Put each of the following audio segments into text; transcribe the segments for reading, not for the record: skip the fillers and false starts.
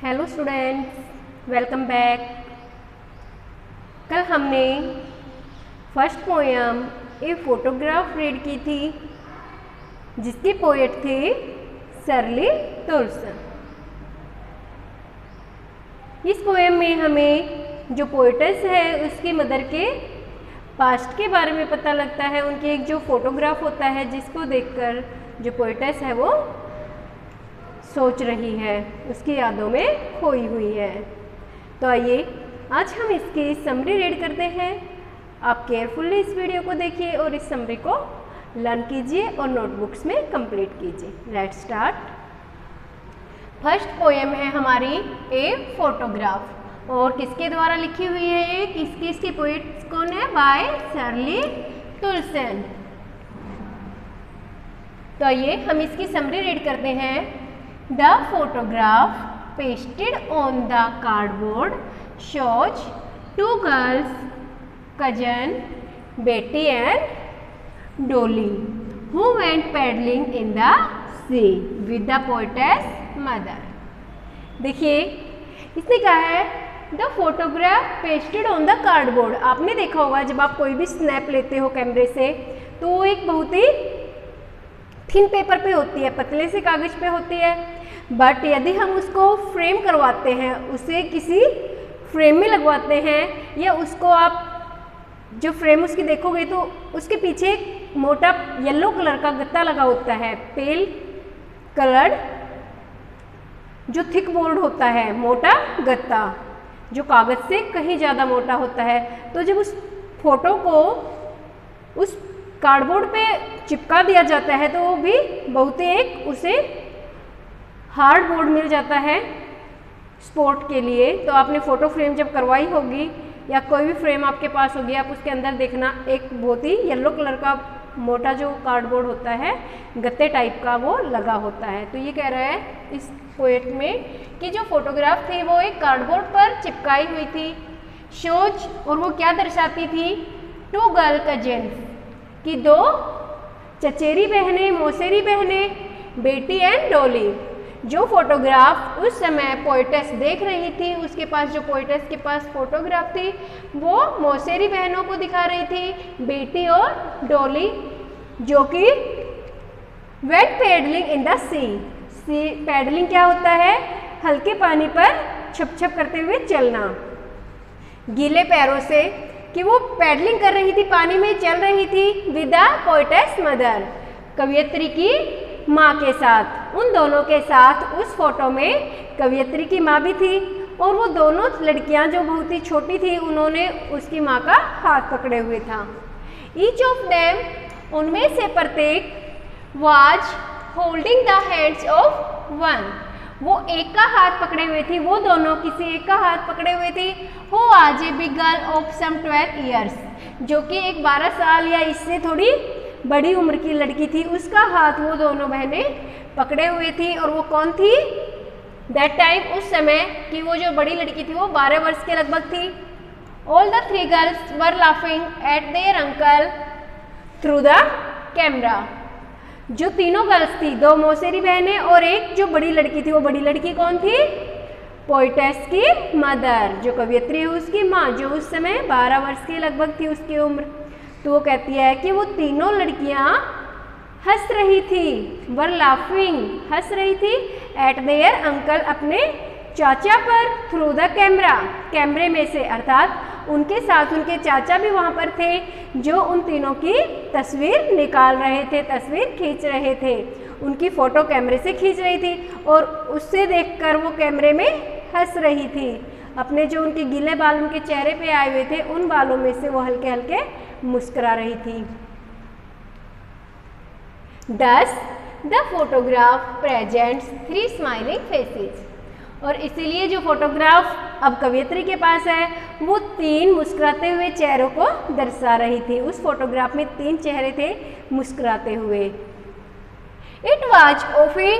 Hello students, welcome back. कल हमने first poem a photograph read की थी जिसके पोएट थे शर्ली टोल्सन। इस पोएम में हमें जो पोएटेस है उसकी मदर के पास्ट के बारे में पता लगता है। उनके एक जो फोटोग्राफ होता है जिसको देखकर जो पोएटेस है वो सोच रही है, उसकी यादों में खोई हुई है। तो आइए आज हम इसकी समरी रीड करते हैं। आप केयरफुली इस वीडियो को देखिए और इस समरी को लर्न कीजिए और नोटबुक्स में कंप्लीट कीजिए। Let's start. फर्स्ट पोएम है हमारी ए फोटोग्राफ और किसके द्वारा लिखी हुई है ये? किसकी पोएट्स कौन है? By Shirley Tolson. तो आइए हम इसकी समरी रीड करते हैं। The photograph pasted on the cardboard shows two girls, cousin Betty and Dolly, who went paddling in the sea with the poetess mother. देखिए इसने कहा है the photograph pasted on the cardboard. आपने देखा होगा जब आप कोई भी स्नैप लेते हो कैमरे से तो वो एक बहुत ही थिन पेपर पे होती है, पतले से कागज पे होती है। बट यदि हम उसको फ्रेम करवाते हैं, उसे किसी फ्रेम में लगवाते हैं या उसको आप जो फ्रेम उसकी देखोगे तो उसके पीछे एक मोटा येलो कलर का गत्ता लगा होता है, पेल कलर्ड जो थिक बोर्ड होता है, मोटा गत्ता जो कागज से कहीं ज़्यादा मोटा होता है। तो जब उस फोटो को उस कार्डबोर्ड पे चिपका दिया जाता है तो वो भी बहुत एक उसे हार्ड बोर्ड मिल जाता है स्पोर्ट के लिए। तो आपने फ़ोटो फ्रेम जब करवाई होगी या कोई भी फ्रेम आपके पास होगी, आप उसके अंदर देखना एक बहुत ही येलो कलर का मोटा जो कार्डबोर्ड होता है गत्ते टाइप का वो लगा होता है। तो ये कह रहा है इस पोएट में कि जो फोटोग्राफ थी वो एक कार्डबोर्ड पर चिपकाई हुई थी। शोज और वो क्या दर्शाती थी? टू गर्ल कजिन्स कि दो चचेरी बहनें, मौसेरी बहनें, बेटी एंड डॉली। जो फोटोग्राफ उस समय पोएटेस देख रही थी, उसके पास जो पोएटेस के पास फोटोग्राफ थी वो मौसेरी बहनों को दिखा रही थी, बेटी और डॉली, जो कि went paddling in the sea. Paddling क्या होता है? हल्के पानी पर छप छप करते हुए चलना, गीले पैरों से, कि वो पैडलिंग कर रही थी, पानी में चल रही थी विद द पोएटेस मदर, कवियत्री की माँ के साथ। उन दोनों के साथ उस फोटो में कवियत्री की माँ भी थी और वो दोनों लड़कियाँ जो बहुत ही छोटी थी उन्होंने उसकी माँ का हाथ पकड़े हुए था। ईच ऑफ देम, उनमें से प्रत्येक, was holding the hands of one, वो एक का हाथ पकड़े हुए थी, वो दोनों किसी एक का हाथ पकड़े हुए थी। Who was a big girl of some 12 years, जो कि एक 12 साल या इससे थोड़ी बड़ी उम्र की लड़की थी, उसका हाथ वो दोनों बहनें पकड़े हुए थी। और वो कौन थी? दैट टाइम, उस समय कि वो जो बड़ी लड़की थी वो 12 वर्ष के लगभग थी। All the three girls were laughing at there uncle through the camera. जो तीनों गर्ल्स थी, दो मौसेरी बहनें और एक जो बड़ी लड़की थी, वो बड़ी लड़की कौन थी? पोएटेस की मदर, जो कवियत्री है उसकी माँ, जो उस समय 12 वर्ष की लगभग थी उसकी उम्र। तो वो कहती है कि वो तीनों लड़कियाँ हंस रही थी, वर लाफिंग, हंस रही थी, एट देयर अंकल, अपने चाचा पर, थ्रू द कैमरा, कैमरे में से, अर्थात उनके साथ उनके चाचा भी वहाँ पर थे जो उन तीनों की तस्वीर निकाल रहे थे, तस्वीर खींच रहे थे, उनकी फ़ोटो कैमरे से खींच रही थी और उससे देखकर वो कैमरे में हंस रही थी। अपने जो उनके गीले बाल उनके चेहरे पे आए हुए थे उन बालों में से वो हल्के हल्के मुस्कुरा रही थी। Thus, the photograph presents three smiling faces. और इसीलिए जो फोटोग्राफ अब कवियत्री के पास है वो 3 मुस्कुराते हुए चेहरों को दर्शा रही थी। उस फोटोग्राफ में 3 चेहरे थे मुस्कुराते हुए। It was of a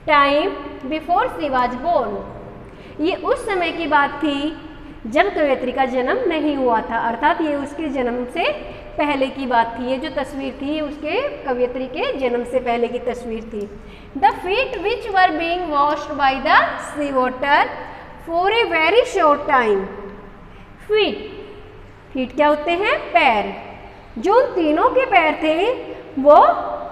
time before she was born. ये उस समय की बात थी जब कवयित्री का जन्म नहीं हुआ था, अर्थात ये उसके जन्म से पहले की बात थी। ये जो तस्वीर थी उसके कवयित्री के जन्म से पहले की तस्वीर थी। The feet which were being washed by the sea water for a very short time. Feet क्या होते हैं? पैर। जो उन तीनों के पैर थे वो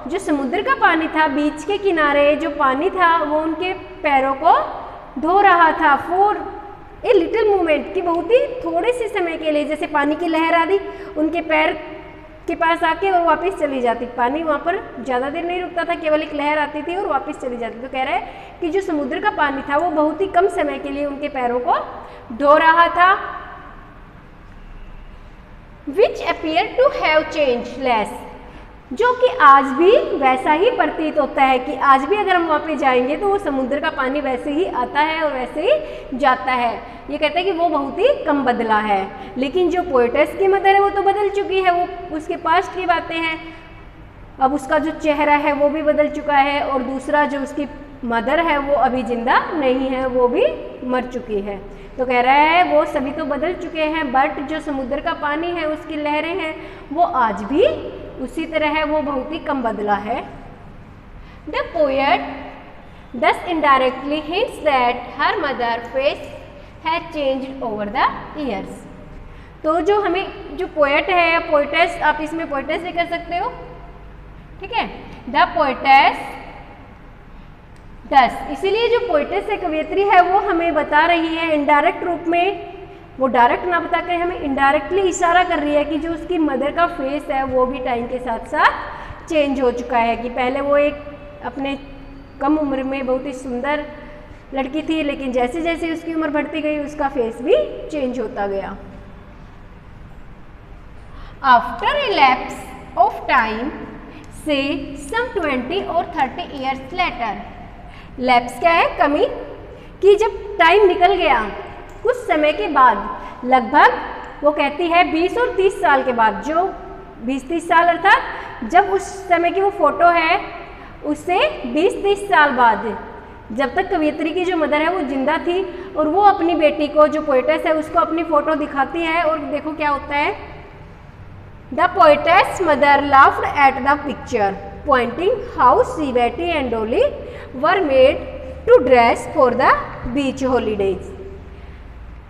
जो समुद्र का पानी था, बीच के किनारे जो पानी था वो उनके पैरों को धो रहा था। फॉर ए लिटिल मोमेंट, कि बहुत ही थोड़े से समय के लिए, जैसे पानी की लहर आदि उनके पैर के पास आके और वापस चली जाती। पानी वहाँ पर ज़्यादा देर नहीं रुकता था, केवल एक लहर आती थी और वापस चली जाती। तो कह रहा है कि जो समुद्र का पानी था वो बहुत ही कम समय के लिए उनके पैरों को धो रहा था। Which appear to have changeless, जो कि आज भी वैसा ही प्रतीत होता है कि आज भी अगर हम वहाँ पे जाएंगे तो वो समुद्र का पानी वैसे ही आता है और वैसे ही जाता है। ये कहते हैं कि वो बहुत ही कम बदला है। लेकिन जो पोएटेस की मदर है वो तो बदल चुकी है, वो उसके पास्ट की बातें हैं। अब उसका जो चेहरा है वो भी बदल चुका है और दूसरा जो उसकी मदर है वो अभी जिंदा नहीं है, वो भी मर चुकी है। तो कह रहा है वो सभी तो बदल चुके हैं, बट जो समुद्र का पानी है उसकी लहरें हैं वो आज भी उसी तरह है, वो बहुत ही कम बदला है। The poet thus indirectly hints that her mother face has changed over the years। तो जो हमें जो पोएट है, पोएटेस, आप इसमें पोएटेस भी कर सकते हो, ठीक है। द पोएटेस thus, इसीलिए जो पोएटेस है, कवयित्री है, वो हमें बता रही है इनडायरेक्ट रूप में, वो डायरेक्ट ना बता कर हमें इनडायरेक्टली इशारा कर रही है कि जो उसकी मदर का फेस है वो भी टाइम के साथ साथ चेंज हो चुका है। कि पहले वो एक अपने कम उम्र में बहुत ही सुंदर लड़की थी, लेकिन जैसे जैसे उसकी उम्र बढ़ती गई उसका फेस भी चेंज होता गया। After a lapse of time से सम 20 और 30 ईयर्स लेटर। लैप्स क्या है? कमी। कि जब टाइम निकल गया कुछ समय के बाद, लगभग वो कहती है 20 और 30 साल के बाद, जो 20-30 साल अर्थात जब उस समय की वो फोटो है उससे 20-30 साल बाद, जब तक कवयित्री की जो मदर है वो जिंदा थी और वो अपनी बेटी को, जो पोएटेस है, उसको अपनी फोटो दिखाती है और देखो क्या होता है। The poetess mother laughed at the picture pointing how see, Betty and Dolly were made to dress for the beach holidays.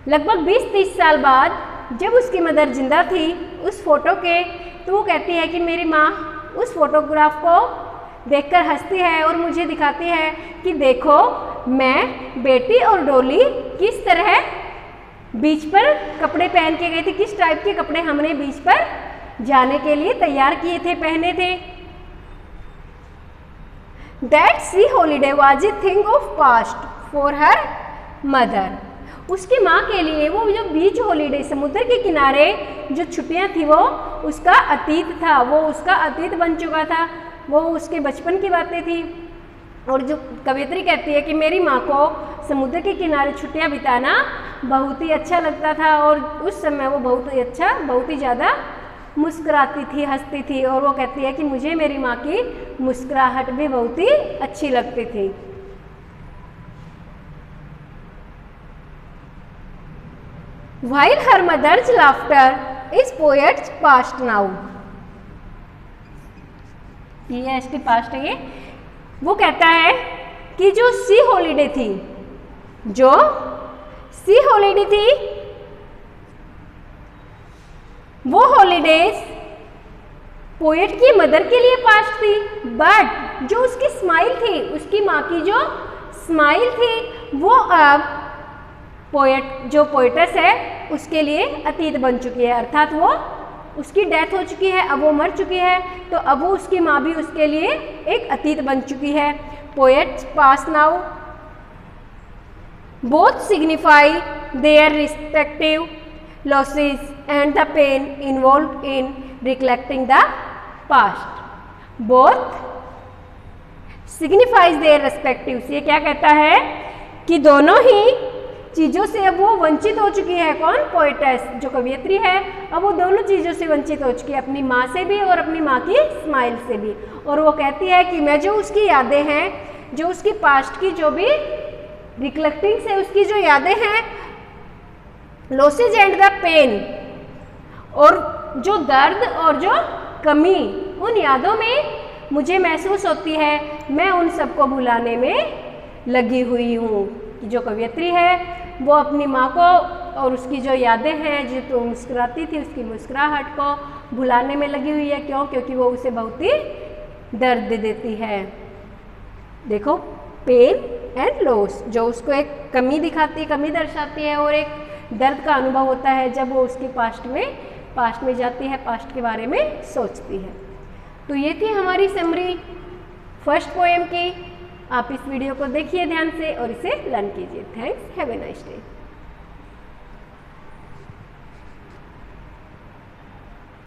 लगभग 20-30 साल बाद जब उसकी मदर जिंदा थी उस फोटो के, तो वो कहती है कि मेरी माँ उस फोटोग्राफ को देखकर हंसती है और मुझे दिखाती है कि देखो मैं, बेटी और डॉली किस तरह बीच पर कपड़े पहन के गई थी, किस टाइप के कपड़े हमने बीच पर जाने के लिए तैयार किए थे, पहने थे। That C holiday was a thing of past for her mother. उसकी माँ के लिए वो जो बीच हॉलीडे, समुद्र के किनारे जो छुट्टियाँ थी वो उसका अतीत था, वो उसका अतीत बन चुका था, वो उसके बचपन की बातें थी। और जो कवयित्री कहती है कि मेरी माँ को समुद्र के किनारे छुट्टियाँ बिताना बहुत ही अच्छा लगता था और उस समय वो बहुत ही अच्छा, बहुत ही ज़्यादा मुस्कुराती थी, हंसती थी। और वो कहती है कि मुझे मेरी माँ की मुस्कुराहट भी बहुत ही अच्छी लगती थी। While her mother's laughter is poet's past now। ये इसके पास्ट है। ये वो कहता है कि जो सी हॉलीडे थी, जो सी हॉलीडे थी, वो हॉलीडेज पोएट की मदर के लिए पास्ट थी, बट जो उसकी स्माइल थी, उसकी माँ की जो स्माइल थी, वो अब पोएट, जो पोएटेस है, उसके लिए अतीत बन चुकी है। अर्थात वो, उसकी डेथ हो चुकी है, अब वो मर चुकी है, तो अब वो, उसकी माँ भी उसके लिए एक अतीत बन चुकी है। Poets pass now both signify their respective losses and the pain involve in recollecting the past. Both signifies their respective, ये क्या कहता है कि दोनों ही चीज़ों से अब वो वंचित हो चुकी है। कौन? पोएटेस, जो कवयित्री है, अब वो दोनों चीज़ों से वंचित हो चुकी है, अपनी माँ से भी और अपनी माँ की स्माइल से भी। और वो कहती है कि मैं, जो उसकी यादें हैं, जो उसकी पास्ट की जो भी रिकलेक्टिंग से उसकी जो यादें हैं, लॉसेज एंड द पेन, और जो दर्द और जो कमी उन यादों में मुझे महसूस होती है, मैं उन सबको भुलाने में लगी हुई हूँ। कि जो कवयित्री है वो अपनी माँ को और उसकी जो यादें हैं, जो तो मुस्कुराती थी, उसकी मुस्कुराहट को भुलाने में लगी हुई है। क्यों? क्योंकि वो उसे बहुत ही दर्द दे देती है। देखो, पेन एंड लॉस, जो उसको एक कमी दिखाती है, कमी दर्शाती है, और एक दर्द का अनुभव होता है जब वो उसके पास्ट में जाती है, पास्ट के बारे में सोचती है। तो ये थी हमारी समरी फर्स्ट पोएम की। आप इस वीडियो को देखिए ध्यान से और इसे लर्न कीजिए। Thanks, have a nice day.